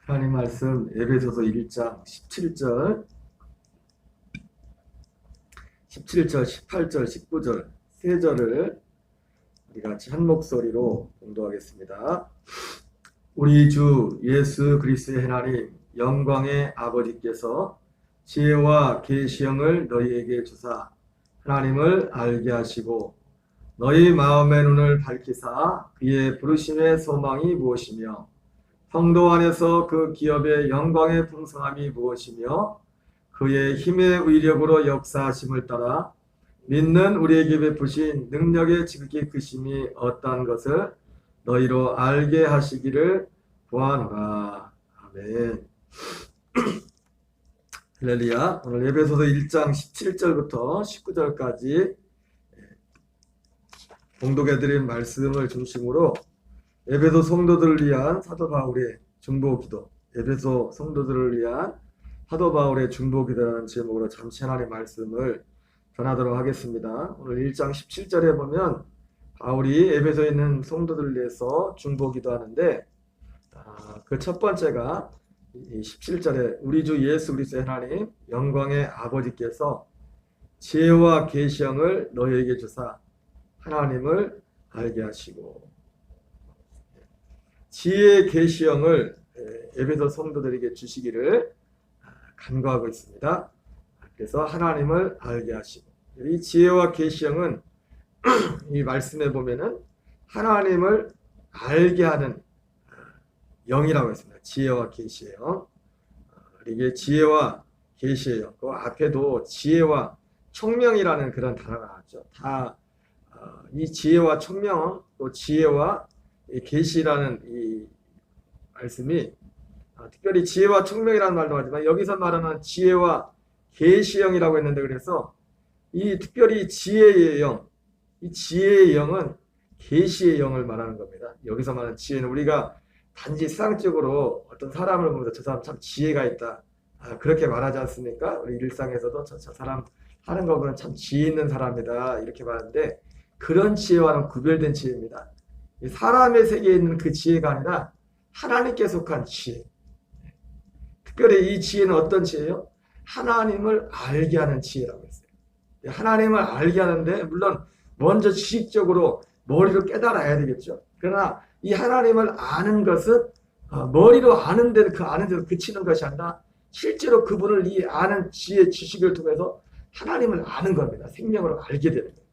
하나님 말씀 에베소서 1장 17절, 18절, 19절 세 절을 우리 같이 한 목소리로 공독하겠습니다. 우리 주 예수 그리스도의 하나님 영광의 아버지께서 지혜와 계시형을 너희에게 주사 하나님을 알게 하시고 너희 마음의 눈을 밝히사 그의 부르심의 소망이 무엇이며 성도 안에서 그 기업의 영광의 풍성함이 무엇이며 그의 힘의 위력으로 역사하심을 따라 믿는 우리에게 베푸신 능력의 지극히 크심이 어떠한 것을 너희로 알게 하시기를 구하노라. 아멘. 할렐루야. 오늘 에베소서 1장 17절부터 19절까지 봉독해드린 말씀을 중심으로 에베소 성도들을 위한 사도 바울의 중보기도, 에베소 성도들을 위한 사도 바울의 중보기도라는 제목으로 잠시 하나님의 말씀을 전하도록 하겠습니다. 오늘 1장 17절에 보면 바울이 에베소에 있는 성도들을 위해서 중보기도 하는데 그 첫 번째가 17절에 우리 주 예수 그리스도의 하나님 영광의 아버지께서 지혜와 계시형을 너희에게 주사 하나님을 알게 하시고, 지혜의 계시형을 에베소 성도들에게 주시기를 간구하고 있습니다. 그래서 하나님을 알게 하시고, 이 지혜와 계시형은 이 말씀에 보면은 하나님을 알게 하는 영이라고 했습니다. 지혜와 계시의 영. 이게 지혜와 계시의 영. 그 앞에도 지혜와 총명이라는 그런 단어가 나왔죠. 이 지혜와 총명, 또 지혜와 계시라는 이 말씀이 특별히 지혜와 총명이라는 말도 하지만 여기서 말하는 지혜와 계시형이라고 했는데, 그래서 이 특별히 지혜의 영, 이 지혜의 영은 계시의 영을 말하는 겁니다. 여기서 말하는 지혜는 우리가 단지 세상적으로 어떤 사람을 보면서 저 사람 참 지혜가 있다, 그렇게 말하지 않습니까? 우리 일상에서도 저 사람 하는 거 보면 참 지혜 있는 사람이다 이렇게 말하는데, 그런 지혜와는 구별된 지혜입니다. 사람의 세계에 있는 그 지혜가 아니라 하나님께 속한 지혜. 특별히 이 지혜는 어떤 지혜예요? 하나님을 알게 하는 지혜라고 했어요. 하나님을 알게 하는데 물론 먼저 지식적으로 머리로 깨달아야 되겠죠. 그러나 이 하나님을 아는 것은 머리로 아는 데는 그 아는 데서 그치는 것이 아니라 실제로 그분을 이 아는 지혜 지식을 통해서 하나님을 아는 겁니다. 생명으로 알게 되는 거예요.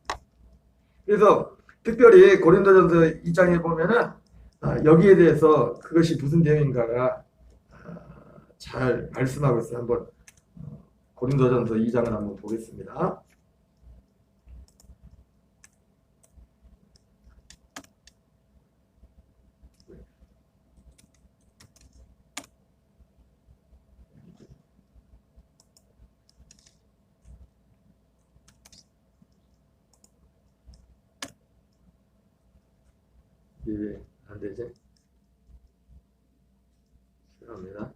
그래서 특별히 고린도전서 2장에 보면은 여기에 대해서 그것이 무슨 내용인가가 잘 말씀하고 있어요. 한번 고린도전서 2장을 한번 보겠습니다. 예, 안 되지? 죄송합니다.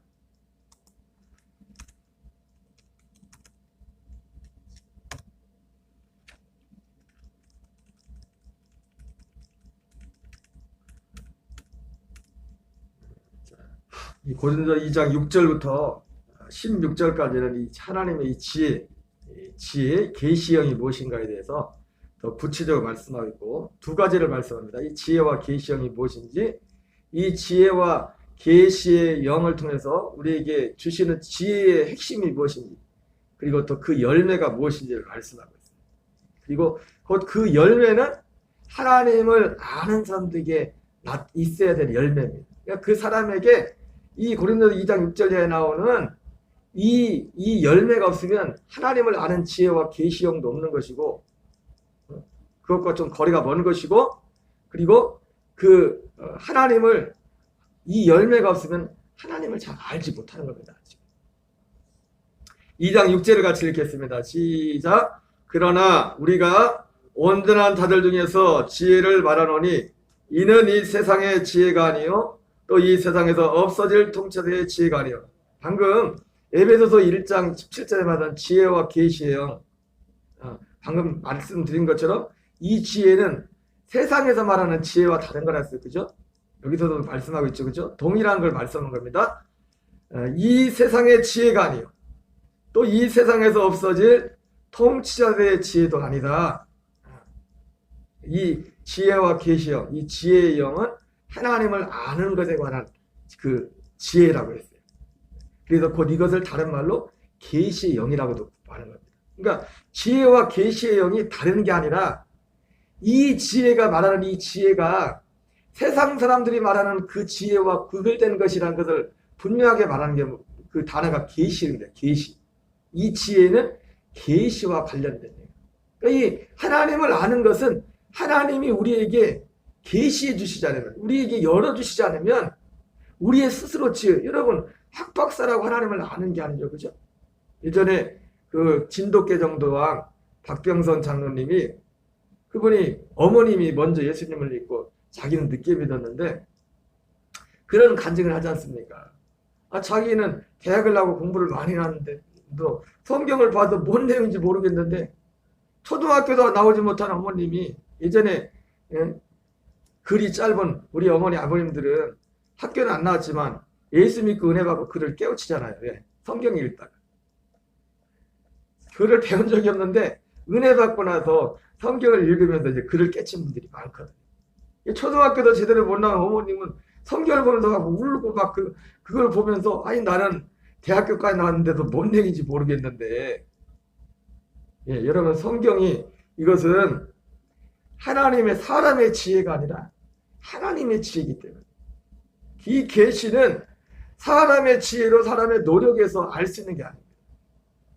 이 고린도 2장 6절부터 16절까지는 이 하나님의 이 지혜, 계시형이 무엇인가에 대해서 더 구체적으로 말씀하고 있고, 두 가지를 말씀합니다. 이 지혜와 계시형이 무엇인지, 이 지혜와 계시의 영을 통해서 우리에게 주시는 지혜의 핵심이 무엇인지, 그리고 또 그 열매가 무엇인지를 말씀하고 있습니다. 그리고 곧 그 열매는 하나님을 아는 사람들에게 있어야 될 열매입니다. 그러니까 그 사람에게 이 고린도서 2장 6절에 나오는 이 열매가 없으면 하나님을 아는 지혜와 계시형도 없는 것이고, 그것과 좀 거리가 먼 것이고, 그리고 그 하나님을, 이 열매가 없으면 하나님을 잘 알지 못하는 겁니다. 2장 6절을 같이 읽겠습니다. 시작. 그러나 우리가 온전한 자들 중에서 지혜를 말하노니 이는 이 세상의 지혜가 아니요 또 이 세상에서 없어질 통치자의 지혜가 아니요. 방금 에베소서 1장 17절에 말한 지혜와 계시의 영, 방금 말씀드린 것처럼 이 지혜는 세상에서 말하는 지혜와 다른 거라 했어요. 그죠? 여기서도 말씀하고 있죠. 그죠? 동일한 걸 말씀하는 겁니다. 이 세상의 지혜가 아니요 또 이 세상에서 없어질 통치자들의 지혜도 아니다. 이 지혜와 계시형, 이 지혜의 영은 하나님을 아는 것에 관한 그 지혜라고 했어요. 그래서 곧 이것을 다른 말로 계시의 영이라고도 말하는 겁니다. 그러니까 지혜와 계시의 영이 다른 게 아니라 이 지혜가 말하는 이 지혜가 세상 사람들이 말하는 그 지혜와 구별된 것이라는 것을 분명하게 말하는 게 그 단어가 계시입니다. 계시. 이 지혜는 계시와 관련된 거예요. 그러니까 이 하나님을 아는 것은 하나님이 우리에게 계시해 주시지 않으면, 우리에게 열어주시지 않으면 우리의 스스로 지혜, 여러분 학박사라고 하나님을 아는 게 아니죠. 그죠? 예전에 그 진돗개 정도왕 박병선 장로님이, 그분이 어머님이 먼저 예수님을 믿고 자기는 늦게 믿었는데 그런 간증을 하지 않습니까? 자기는 대학을 나고 공부를 많이 하는데 또 성경을 봐도 뭔 내용인지 모르겠는데 초등학교도 나오지 못한 어머님이, 예전에 글이 짧은 우리 어머니 아버님들은 학교는 안 나왔지만 예수 믿고 은혜 받고 글을 깨우치잖아요. 왜? 성경 읽다가. 글을 배운 적이 없는데 은혜 받고 나서 성경을 읽으면서 이제 글을 깨친 분들이 많거든요. 초등학교도 제대로 못 나온 어머님은 성경을 보면서 막 울고 막 그걸 보면서, 아니 나는 대학교까지 나왔는데도 뭔 얘기인지 모르겠는데, 여러분 성경이 이것은 하나님의, 사람의 지혜가 아니라 하나님의 지혜이기 때문에, 이 계시는 사람의 지혜로 사람의 노력에서 알 수 있는 게 아닙니다.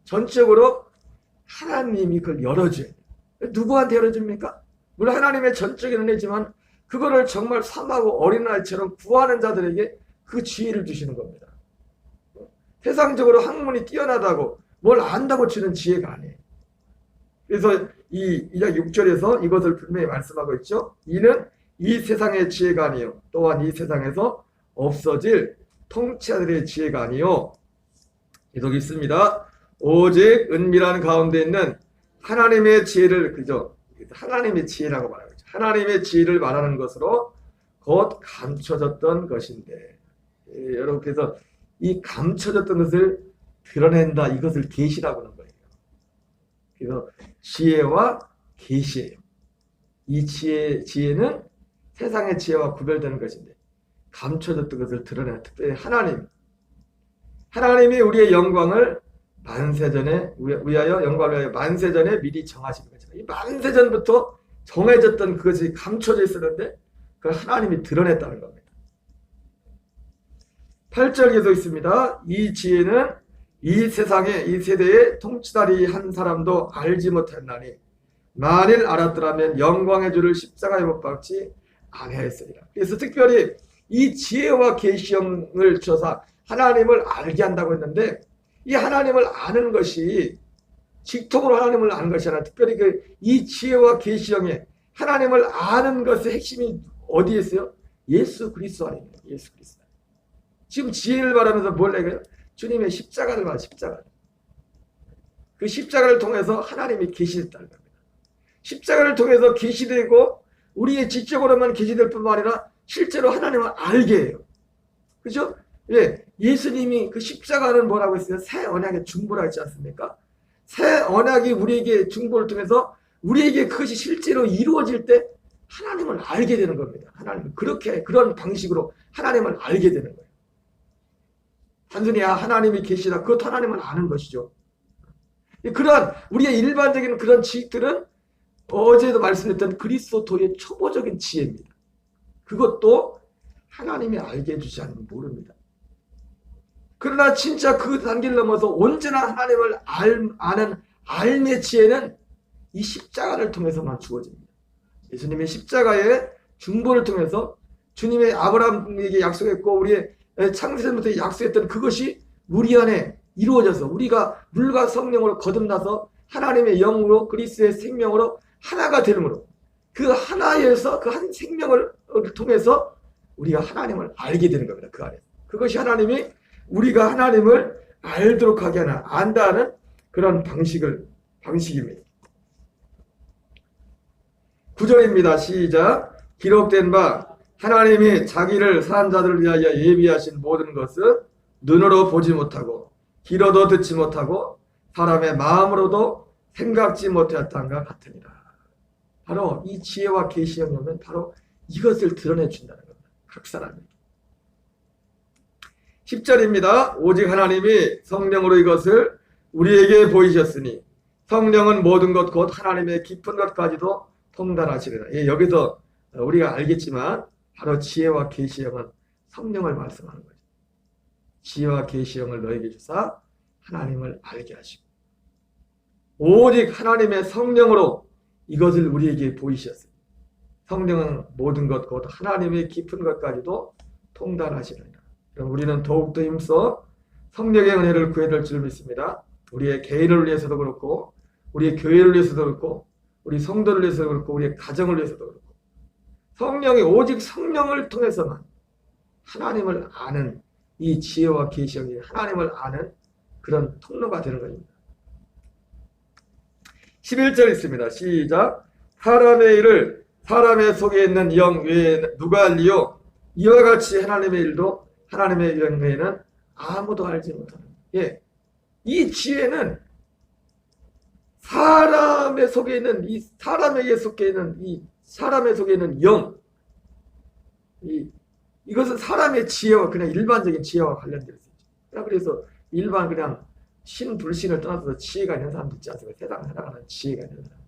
전적으로 하나님이 그걸 열어줘야 돼요. 누구한테 열어줍니까? 물론 하나님의 전적인 은혜지만 그거를 정말 삼하고 어린아이처럼 구하는 자들에게 그 지혜를 주시는 겁니다. 세상적으로 학문이 뛰어나다고 뭘 안다고 주는 지혜가 아니에요. 그래서 이 6절에서 이것을 분명히 말씀하고 있죠. 이는 이 세상의 지혜가 아니요 또한 이 세상에서 없어질 통치자들의 지혜가 아니요, 계속 있습니다. 오직 은밀한 가운데 있는 하나님의 지혜를, 그죠? 하나님의 지혜라고 말하고 있죠. 하나님의 지혜를 말하는 것으로 곧 감춰졌던 것인데, 여러분 그래서 이 감춰졌던 것을 드러낸다, 이것을 계시라고 하는 거예요. 그래서 지혜와 계시예요. 이 지혜는 세상의 지혜와 구별되는 것인데 감춰졌던 것을 드러내는, 특별히 하나님이 우리의 영광을 만세전에 위하여, 영광을 위하여 만세전에 미리 정하신 거죠. 이 만세전부터 정해졌던 그것이 감춰져 있었는데 그걸 하나님이 드러냈다는 겁니다. 8절에도 있습니다. 이 지혜는 이 세상에, 이 세대의 통치다리 한 사람도 알지 못했나니 만일 알았더라면 영광의 주를 십자가에 못 박지 아니하였으리라. 그래서 특별히 이 지혜와 계시형을 주셔서 하나님을 알게 한다고 했는데, 이 하나님을 아는 것이 직통으로 하나님을 아는 것이 아니라 특별히 이 지혜와 계시형에 하나님을 아는 것의 핵심이 어디에 있어요? 예수 그리스도 아닙니다. 예수 그리스도. 지금 지혜를 말하면서 뭘 얘기해요? 주님의 십자가를 말해요. 십자가. 그 십자가를 통해서 하나님이 계시됐다는 겁니다. 십자가를 통해서 계시되고 우리의 지적으로만 계시될 뿐만 아니라 실제로 하나님을 알게 해요. 그죠? 예, 예수님이 그 십자가는 뭐라고 했어요? 새 언약의 중보라고 했지 않습니까? 새 언약이 우리에게 중보를 통해서 우리에게 그것이 실제로 이루어질 때 하나님을 알게 되는 겁니다. 하나님을 그런 방식으로 하나님을 알게 되는 거예요. 단순히 하나님이 계시다, 그것도 하나님을 아는 것이죠. 그러한 우리의 일반적인 그런 지식들은 어제도 말씀드렸던 그리스도의 초보적인 지혜입니다. 그것도 하나님이 알게 해주지 않으면 모릅니다. 그러나 진짜 그 단계를 넘어서 온전한 하나님을 아는 알의 지혜는 이 십자가를 통해서만 주어집니다. 예수님의 십자가의 중보를 통해서 주님의 아브라함에게 약속했고 우리의 창세전부터 약속했던 그것이 우리 안에 이루어져서 우리가 물과 성령으로 거듭나서 하나님의 영으로 그리스도의 생명으로 하나가 되므로 그 하나에서 그 한 생명을 통해서 우리가 하나님을 알게 되는 겁니다. 그 안에. 그것이 하나님이 우리가 하나님을 알도록 하게 하는, 안다는 그런 방식입니다. 9절입니다. 시작. 기록된 바 하나님이 자기를 사는 자들을 위하여 예비하신 모든 것은 눈으로 보지 못하고 귀로도 듣지 못하고 사람의 마음으로도 생각지 못하였던가 같으니라. 바로 이 지혜와 계시의 영역은 바로 이것을 드러내 준다는 겁니다. 각 사람에게. 10절입니다. 오직 하나님이 성령으로 이것을 우리에게 보이셨으니 성령은 모든 것 곧 하나님의 깊은 것까지도 통달하시리라. 예, 여기서 우리가 알겠지만 바로 지혜와 계시의 영은 성령을 말씀하는 거죠. 지혜와 계시의 영을 너에게 주사 하나님을 알게 하시고 오직 하나님의 성령으로 이것을 우리에게 보이셨습니다. 성령은 모든 것 곧 하나님의 깊은 것까지도 통달하시느니라. 우리는 더욱더 힘써 성령의 은혜를 구해야 될 줄 믿습니다. 우리의 개인을 위해서도 그렇고 우리의 교회를 위해서도 그렇고 우리 성도를 위해서도 그렇고 우리의 가정을 위해서도 그렇고 성령이 오직 성령을 통해서만 하나님을 아는 이 지혜와 계시형이 하나님을 아는 그런 통로가 되는 것입니다. 11절 있습니다. 시작. 사람의 일을 사람의 속에 있는 영 외에 누가 알리요? 이와 같이 하나님의 일도 하나님의 영 외에는 아무도 알지 못하는. 예, 이 지혜는 사람의 속에 있는 이 사람에게 속해 있는 이 사람의 속에 있는 영. 이것은 사람의 지혜와 그냥 일반적인 지혜와 관련되어 있죠. 그래서 일반 그냥 신 불신을 떠나서 지혜가 있는 사람도 있지 않습니까? 세상 살아가는 지혜가 있는 사람.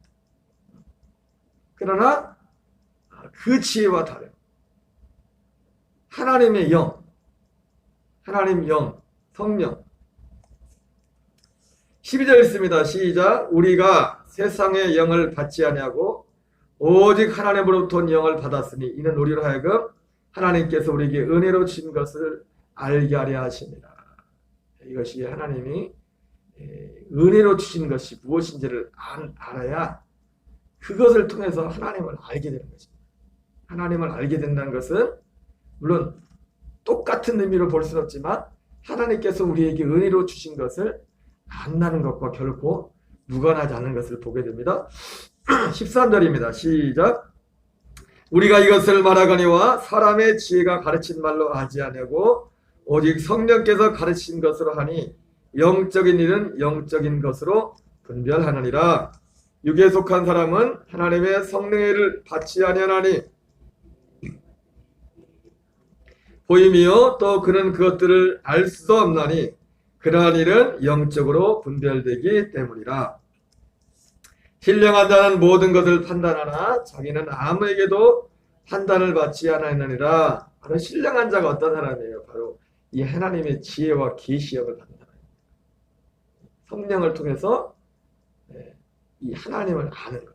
그러나 그 지혜와 다른 하나님의 영, 하나님 영, 성령. 12절 있습니다. 시작. 우리가 세상의 영을 받지 아니하고 오직 하나님으로부터 온 영을 받았으니 이는 우리로 하여금 하나님께서 우리에게 은혜로 주신 것을 알게 하려 하십니다. 이것이 하나님이 은혜로 주신 것이 무엇인지를 알아야 그것을 통해서 하나님을 알게 되는 것입니다. 하나님을 알게 된다는 것은 물론 똑같은 의미로 볼 수는 없지만 하나님께서 우리에게 은혜로 주신 것을 안다는 것과 결코 무관하지 않은 것을 보게 됩니다. 13절입니다. 시작. 우리가 이것을 말하거니와 사람의 지혜가 가르친 말로 하지 아니하고 오직 성령께서 가르친 것으로 하니 영적인 일은 영적인 것으로 분별하느니라. 육에 속한 사람은 하나님의 성령의 일을 받지 아니하나니 보임이요 또 그는 그것들을 알 수도 없나니 그러한 일은 영적으로 분별되기 때문이라. 신령한 자는 모든 것을 판단하나 자기는 아무에게도 판단을 받지 않았느니라. 바로 신령한 자가 어떤 사람이에요? 바로 이 하나님의 지혜와 계시형을 받는 사람입니다. 성령을 통해서 이 하나님을 아는 것.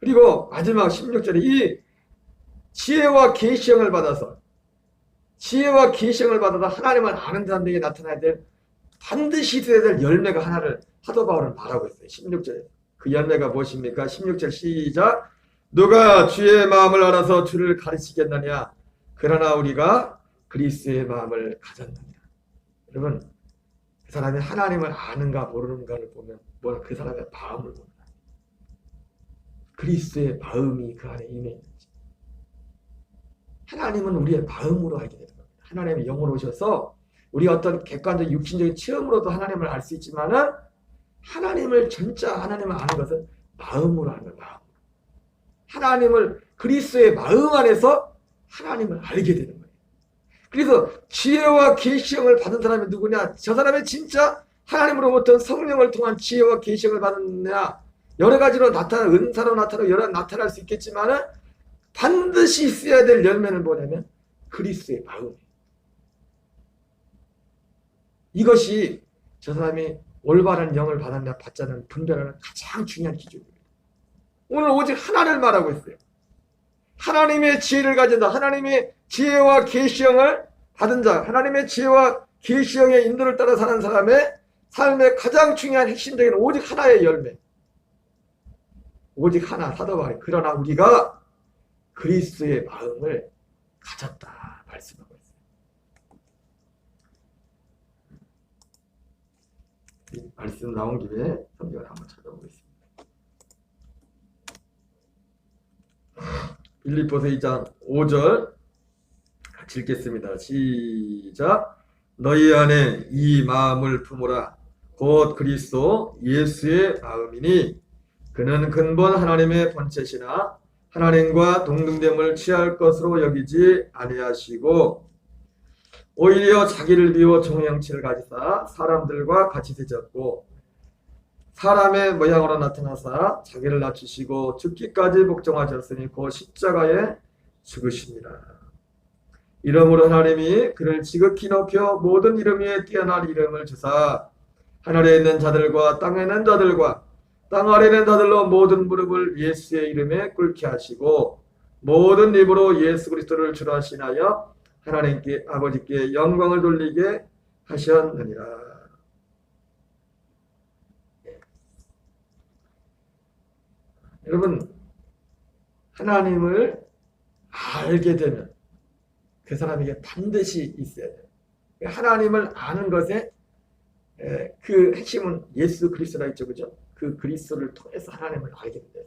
그리고 마지막 16절에 이 지혜와 계시형을 받아서 하나님을 아는 사람들에게 나타나야 될 반드시 있어야 될 열매가 하나를 사도 바울은 말하고 있어요. 16절에. 그 열매가 무엇입니까? 16절 시작. 누가 주의 마음을 알아서 주를 가르치겠느냐? 그러나 우리가 그리스도의 마음을 가졌느냐? 여러분, 그 사람이 하나님을 아는가 모르는가를 보면 그 사람의 마음을 봅니다. 그리스도의 마음이 그 안에 임해 있는지. 하나님은 우리의 마음으로 알게 되는 겁니다. 하나님이 영으로 오셔서 우리 어떤 객관적 육신적인 체험으로도 하나님을 알 수 있지만은 하나님을 진짜 하나님을 아는 것은 마음으로 아는 거예요. 하나님을 그리스도의 마음 안에서 하나님을 알게 되는 거예요. 그래서 지혜와 계시형을 받은 사람이 누구냐? 저 사람이 진짜 하나님으로부터 성령을 통한 지혜와 계시형을 받느냐? 여러 가지로 나타나 은사로 나타나고 여러 나타날 수 있겠지만은 반드시 있어야 될 열매는 뭐냐면 그리스도의 마음이에요. 이것이 저 사람이 올바른 영을 받았냐 받지 않는 분별하는 가장 중요한 기준입니다. 오늘 오직 하나를 말하고 있어요. 하나님의 지혜를 가진 자, 하나님의 지혜와 계시형을 받은 자, 하나님의 지혜와 계시형의 인도를 따라 사는 사람의 삶의 가장 중요한 핵심적인 오직 하나의 열매. 오직 하나, 사도 바울이 그러나 우리가 그리스도의 마음을 가졌다 말씀하고 있어요. 이 말씀 나온 김에 성경을 한번 찾아보겠습니다. 빌립보서 2장 5절 같이 읽겠습니다. 시작. 너희 안에 이 마음을 품으라. 곧 그리스도 예수의 마음이니 그는 근본 하나님의 본체시나 하나님과 동등됨을 취할 것으로 여기지 아니하시고 오히려 자기를 비워 종의 형체를 가지사 사람들과 같이 되셨고 사람의 모양으로 나타나사 자기를 낮추시고 죽기까지 복종하셨으니 곧 십자가에 죽으십니다. 이러므로 하나님이 그를 지극히 높여 모든 이름 위에 뛰어난 이름을 주사 하늘에 있는 자들과 땅에 있는 자들과 땅 아래에 있는 자들로 모든 무릎을 예수의 이름에 꿇게 하시고 모든 입으로 예수 그리스도를 주로 하시나여 하나님께 아버지께 영광을 돌리게 하셨느니라. 여러분, 하나님을 알게 되면 그 사람에게 반드시 있어야 돼요. 하나님을 아는 것에 그 핵심은 예수 그리스도라 했죠, 그죠? 그 그리스도를 통해서 하나님을 알게 된다.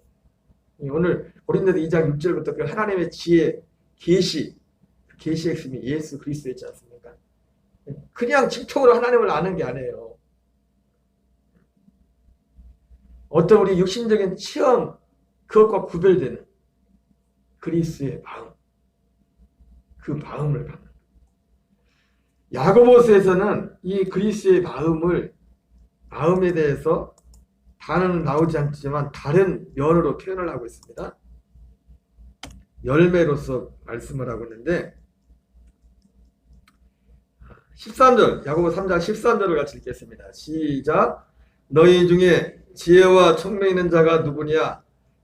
오늘 고린도서 2장 6절부터 그 하나님의 지혜, 계시, 그 계시의 핵심이 예수 그리스도였지 않습니까? 그냥 직통으로 하나님을 아는 게 아니에요. 어떤 우리 육신적인 체험, 그것과 구별되는 그리스도의 마음, 그 마음을 갖는. 야고보서에서는 이 그리스도의 마음에 대해서 단어는 나오지 않지만 다른 면으로 표현을 하고 있습니다. 열매로서 말씀을 하고 있는데 13절, 야고보 3장 13절을 같이 읽겠습니다. 시작. 너희 중에 지혜와 총명 있는 자가 누구냐?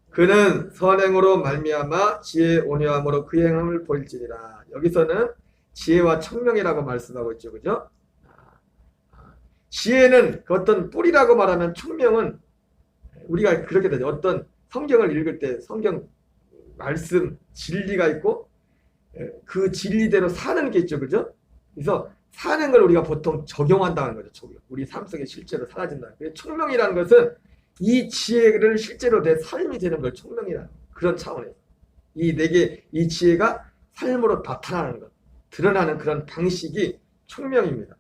그는 선행으로 말미암아 지혜 온유함으로 그 행함을 보일지니라. 여기서는 지혜와 청명이라고 말씀하고 있죠, 그죠? 지혜는 그 어떤 뿌리라고 말하면 청명은 우리가 그렇게 되죠. 어떤 성경을 읽을 때 성경 말씀 진리가 있고 그 진리대로 사는 게 있죠, 그죠? 그래서 사는 걸 우리가 보통 적용한다는 거죠. 적용. 우리 삶 속에 실제로 사라진다. 청명이라는 것은 이 지혜를 실제로 내 삶이 되는 걸 청명이라는 그런 차원에서 내게 이 지혜가 삶으로 나타나는 것, 드러나는 그런 방식이 청명입니다.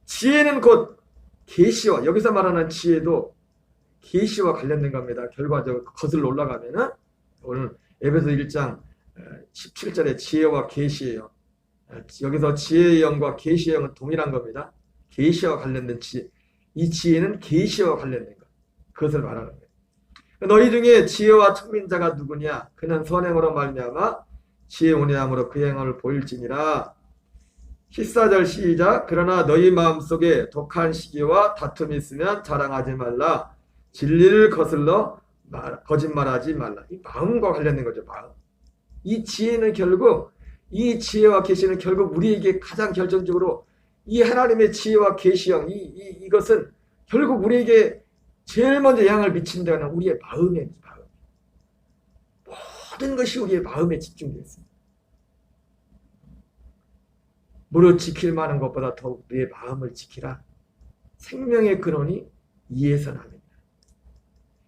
지혜는 곧 계시와, 여기서 말하는 지혜도 계시와 관련된 겁니다. 결과적으로 거슬러 올라가면은 오늘 에베소 1장 17절에 지혜와 계시예요. 여기서 지혜의 영과 계시의 영은 동일한 겁니다. 계시와 관련된 지혜. 이 지혜는 계시와 관련된 것. 그것을 말하는 거예요. 너희 중에 지혜와聰明자가 누구냐? 그는 선행으로 말미암아 지혜 온유함으로 그 행함을 보일지니라. 14절 시작. 그러나 너희 마음속에 독한 시기와 다툼이 있으면 자랑하지 말라. 진리를 거슬러 거짓말하지 말라. 이 마음과 관련된 거죠. 마음. 이 지혜는 결국, 이 지혜와 계시는 결국 우리에게 가장 결정적으로 이 하나님의 지혜와 계시형, 이것은 결국 우리에게 제일 먼저 영향을 미친다는 우리의 마음의 마음. 모든 것이 우리의 마음에 집중되어 있습니다. 무릇 지킬 만한 것보다 더욱 내 마음을 지키라. 생명의 근원이 이에서 납니다.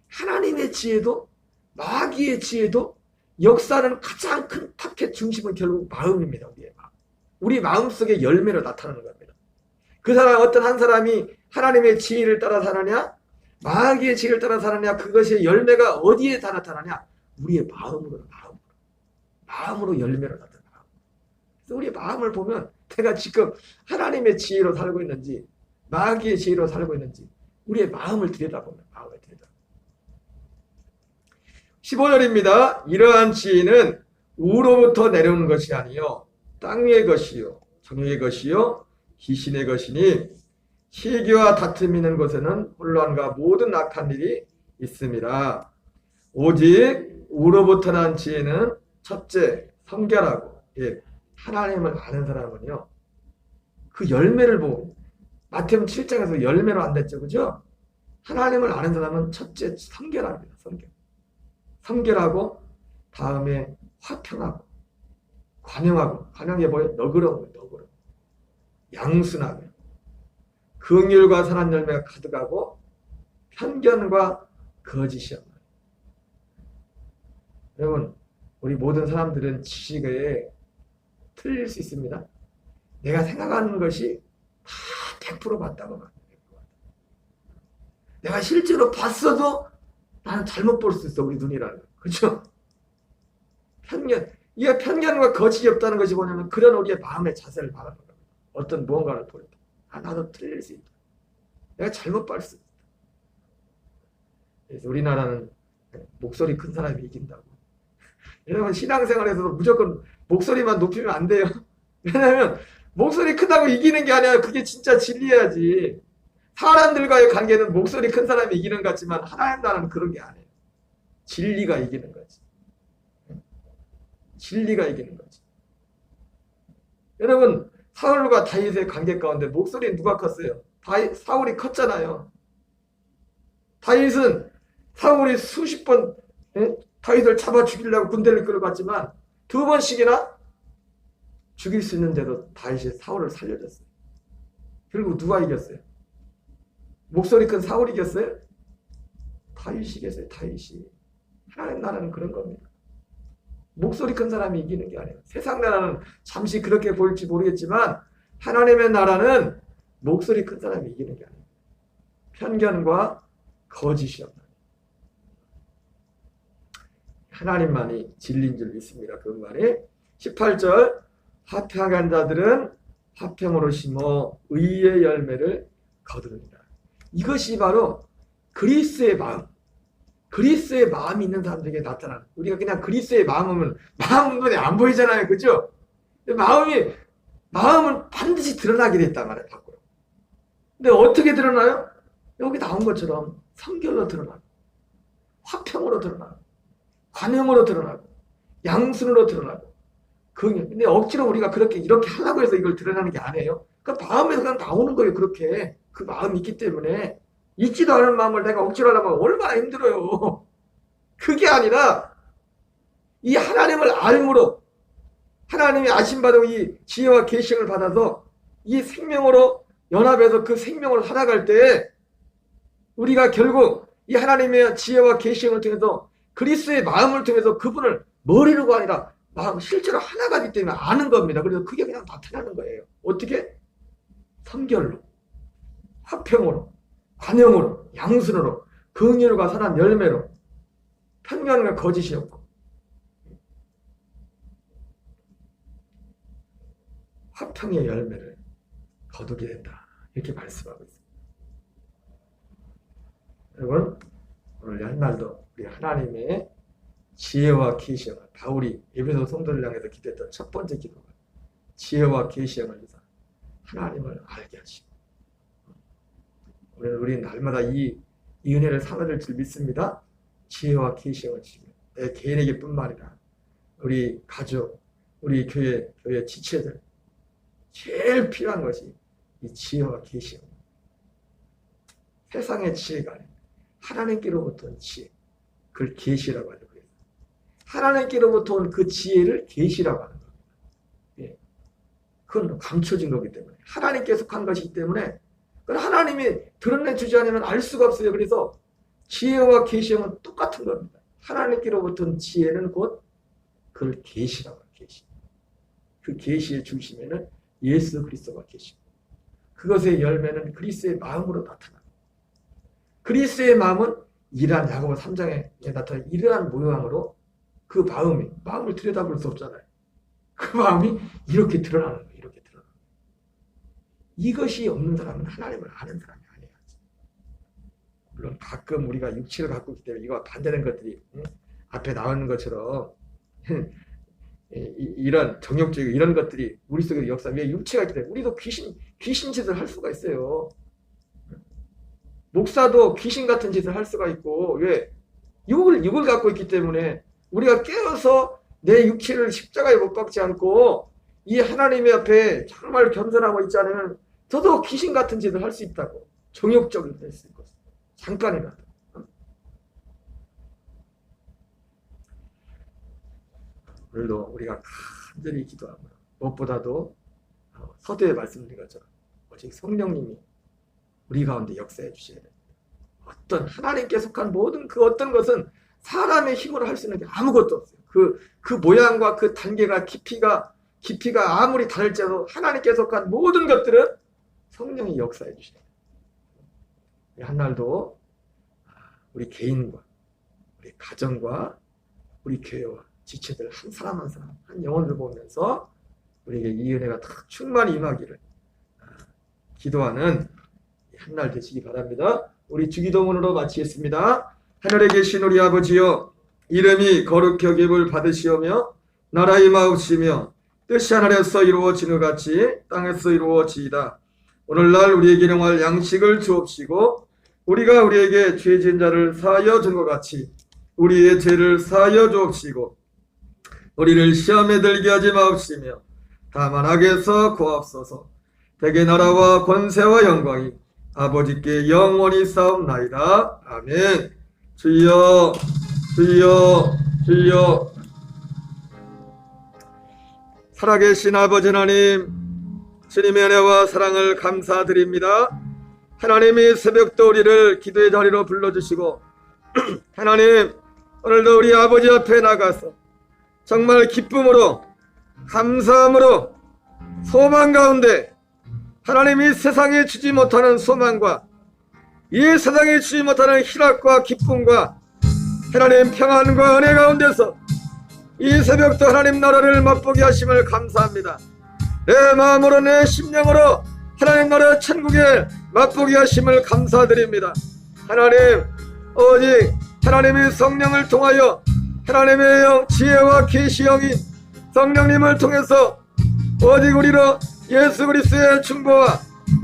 하나님의 지혜도 마귀의 지혜도 역사는 가장 큰 타켓 중심은 결국 마음입니다. 우리의 마음. 우리 마음속의 열매로 나타나는 겁니다. 그 사람 어떤 한 사람이 하나님의 지혜를 따라 사느냐 마귀의 지혜를 따라 사느냐 그것의 열매가 어디에 다 나타나냐 우리의 마음으로 열매로 나타나요. 그래서 우리의 마음을 보면 내가 지금 하나님의 지혜로 살고 있는지 마귀의 지혜로 살고 있는지 우리의 마음을 들여다보면 마음을 들여다보면 15절입니다. 이러한 지혜는 우로부터 내려오는 것이 아니요 땅 위의 것이요 정의 것이요 귀신의 것이니 시기와 다툼이 있는 곳에는 혼란과 모든 악한 일이 있습니다. 오직 우로부터 난 지혜는 첫째 성결하고 하나님을 아는 사람은요 그 열매를 보고 마태복음 7장에서 열매로 안 됐죠, 그죠? 하나님을 아는 사람은 첫째 성결합니다. 성결하고 다음에 화평하고 관용이 뭐예요? 너그러운 거예요. 양순하고 긍휼과 선한 열매가 가득하고 편견과 거짓이 없는. 여러분 우리 모든 사람들은 지식에 틀릴 수 있습니다. 내가 생각하는 것이 다 100% 맞다고 말해요. 내가 실제로 봤어도 나는 잘못 볼 수 있어, 우리 눈이라는. 그렇죠? 편견. 이게 편견과 거짓이 없다는 것이 뭐냐면 그런 우리의 마음의 자세를 말하는 겁니다. 어떤 무언가를 볼 때. 나도 틀릴 수 있다. 내가 잘못 볼 수 있다. 그래서 우리나라는 목소리 큰 사람이 이긴다고. 여러분 신앙생활에서도 무조건 목소리만 높이면 안 돼요. 왜냐하면 목소리 크다고 이기는 게 아니라 그게 진짜 진리야지. 사람들과의 관계는 목소리 큰 사람이 이기는 것 같지만 하나님 나라는 그런 게 아니에요. 진리가 이기는 거지. 진리가 이기는 거지. 여러분 사울과 다윗의 관계 가운데 목소리 누가 컸어요? 사울이 컸잖아요. 다윗은 사울이 수십 번 다윗을 잡아 죽이려고 군대를 끌어갔지만 2번씩이나 죽일 수 있는데도 다윗이 사울을 살려줬어요. 결국 누가 이겼어요? 목소리 큰 사울이 이겼어요? 다윗이 이겼어요. 다윗이. 하나님 나라는 그런 겁니다. 목소리 큰 사람이 이기는 게 아니에요. 세상 나라는 잠시 그렇게 보일지 모르겠지만 하나님의 나라는 목소리 큰 사람이 이기는 게 아니에요. 편견과 거짓이 없다. 하나님만이 진리인 줄 믿습니다. 그 말이 18절 화평한 자들은 화평으로 심어 의의 열매를 거두느니라. 이것이 바로 그리스의 마음. 그리스의 마음이 있는 사람들에게 나타나는. 우리가 그냥 그리스의 마음은 눈에 안 보이잖아요. 그죠? 마음은 반드시 드러나게 됐단 말이에요. 밖으로. 근데 어떻게 드러나요? 여기 나온 것처럼 성결로 드러나고 화평으로 드러나고 관용으로 드러나고 양순으로 드러나고. 근데 억지로 우리가 이렇게 하려고 해서 이걸 드러나는 게 아니에요. 그 마음에서 그냥 나오는 거예요. 그렇게 그 마음이 있기 때문에. 있지도 않은 마음을 내가 억지로 하려면 얼마나 힘들어요. 그게 아니라 이 하나님을 알므로 하나님이 아심받은 이 지혜와 계시를 받아서 이 생명으로 연합해서 그 생명을 살아갈 때 우리가 결국 이 하나님의 지혜와 계시를 통해서 그리스도의 마음을 통해서 그분을 머리로가 아니라 마음 실제로 하나가기 때문에 아는 겁니다. 그래서 그게 그냥 나타나는 거예요. 어떻게? 성결로, 화평으로, 관용으로, 양순으로, 긍휼과 선한 열매로, 편견과 거짓이 없고 화평의 열매를 거두게 된다. 이렇게 말씀하고 있습니다. 여러분 오늘 한날도 우리 하나님의 지혜와 계시형을 바울이 에베소 성도를 향해서 기도했던 첫 번째 기도가 지혜와 계시형을 위해서 하나님을 알게 하시고 우리는 날마다 이 은혜를 삼아야 줄 믿습니다. 지혜와 계시형을 주시며 내 개인에게 뿐만 아니라 우리 가족, 우리 교회 지체들 제일 필요한 것이 이 지혜와 계시형. 세상의 지혜가 아니라 하나님께로부터 온 지혜, 그걸 계시라고 하죠. 하나님께로부터 온 그 지혜를 계시라고 하는 겁니다. 예. 그건 감춰진 거기 때문에 하나님께 속한 것이기 때문에 하나님이 드러내주지 않으면 알 수가 없어요. 그래서 지혜와 계시형은 똑같은 겁니다. 하나님께로부터 온 지혜는 곧 그걸 계시라고 해요. 계시. 그 계시의 중심에는 예수 그리스도가 계시고 그것의 열매는 그리스도의 마음으로 나타납니다. 그리스도의 마음은 이러한 야고보 3장에 나타난 이러한 모양으로 그 마음을 들여다볼 수 없잖아요. 그 마음이 이렇게 드러나는 거예요. 이렇게 드러나는 거예요. 이것이 없는 사람은 하나님을 아는 사람이 아니에요. 물론 가끔 우리가 육체를 갖고 있기 때문에 이거와 반대되는 것들이 앞에 나오는 것처럼 이런 정욕적이고 이런 것들이 우리 속에 역사하면 육체가 있기 때문에 우리도 귀신 짓을 할 수가 있어요. 목사도 귀신 같은 짓을 할 수가 있고 왜? 육을 갖고 있기 때문에 우리가 깨어서 내 육체를 십자가에 못 박지 않고 이 하나님의 앞에 정말 겸손하고 있지 않으면 저도 귀신 같은 짓을 할 수 있다고. 정욕적인 될 수 있고 잠깐이라도. 오늘도 우리가 간절히 기도하고 무엇보다도 서두에 말씀드린 것처럼 오직 성령님이 우리 가운데 역사해 주셔야 됩니다. 어떤 하나님께 속한 모든 그 어떤 것은 사람의 힘으로 할 수 있는 게 아무것도 없어요. 그 모양과 그 단계가 깊이가 깊이가 아무리 다를지라도 하나님께서 속한 모든 것들은 성령이 역사해 주십니다. 한날도 우리 개인과 우리 가정과 우리 교회와 지체들 한 사람 한 사람 한 영혼을 보면서 우리에게 이 은혜가 다 충만히 임하기를 기도하는 한날 되시기 바랍니다. 우리 주기도문으로 마치겠습니다. 하늘에 계신 우리 아버지여, 이름이 거룩히 여김을 받으시오며 나라의 마옵시며 뜻이 하늘에서 이루어지는 것 같이 땅에서 이루어지이다. 오늘날 우리에게 일용할 양식을 주옵시고 우리가 우리에게 죄 지은 자를 사하여 준 것 같이 우리의 죄를 사하여 주옵시고 우리를 시험에 들게 하지 마옵시며 다만 악에서 구하옵소서. 대개 나라와 권세와 영광이 아버지께 영원히 싸움나이다. 아멘. 주여 주여 주여. 살아계신 아버지 하나님, 주님의 은혜와 사랑을 감사드립니다. 하나님이 새벽도 우리를 기도의 자리로 불러주시고 하나님, 오늘도 우리 아버지 앞에 나가서 정말 기쁨으로 감사함으로 소망 가운데 하나님이 세상에 주지 못하는 소망과 이 세상에 주지 못하는 희락과 기쁨과 하나님 평안과 은혜 가운데서 이 새벽도 하나님 나라를 맛보게 하심을 감사합니다. 내 마음으로 내 심령으로 하나님 나라 천국에 맛보게 하심을 감사드립니다. 하나님, 오직 하나님의 성령을 통하여 하나님의 영 지혜와 계시 영인 성령님을 통해서 오직 우리로 예수 그리스도의 충고와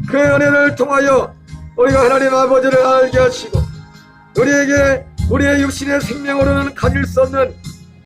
그 은혜를 통하여 우리가 하나님 아버지를 알게 하시고 우리에게 우리의 육신의 생명으로는 가질 수 없는